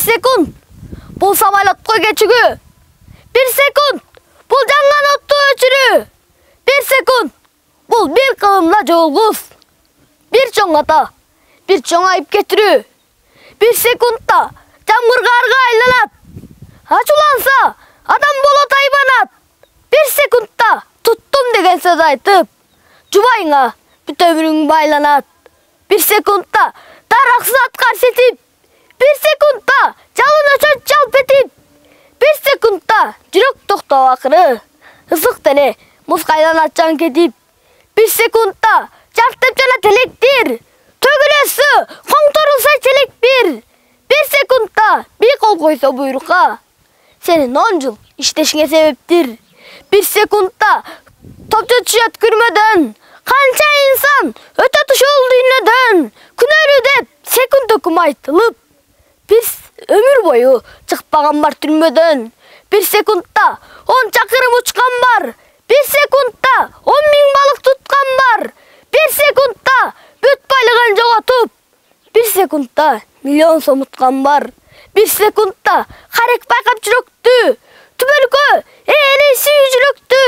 секунд бул самолетко кечигүү. 1 секунд бул жанган отту өчүрүү. 1 секунд бул бир кылымда жолгуз. Бир чоң ата, бир чоң айып кетирүү. 1 секундта жамгыр карга айланат. Ачууланса адам болот айбанат. 1 секундта туттум деген сөз айтып, жубайыңа бүт өмүрүң байланат. 1 секундта дараксыз ат карсетип, 1 секундта жалын өчөт жалп этип, 1 секундта жүрөк токтоп акыры, ысык дене музга айланат жан кетип, 1 секундта жартып жана телектир, төгүлөсү коңторулса челек бир, 1 секундта бий кол койсо буйрукка, сенин 10 жыл иштешиңе себептир. 1 секундта топчу түшөт күрмөдөн, канча инсан өтөт ушул дүйнөдөн, күнөөлүү деп секунд өкүм айтылып, бир өмүр бою чыкпаган бар түрмөдөн. 1 секундта 10 чакырым учкан бар, 1 секундта 10 000 балык туткан бар, 1 секундта бүт байлыгын жоготуп, 1 секундта миллион сом уткан бар, 1 секундта карек байкап жүрөктү, түбөлкө ээлейси жүрөктү,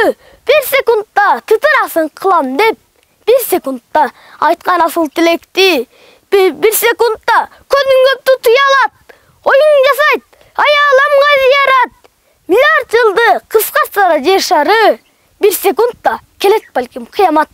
1 секундта тытырасын кылам деп, 1 секундта айткан асыл тилекти, 1 секундта көңүң көптү туялат, оюң жасайт, аяламга зыярат, миллиард жылды кыскартса да жер шары, 1 секундта келет балким кыямат.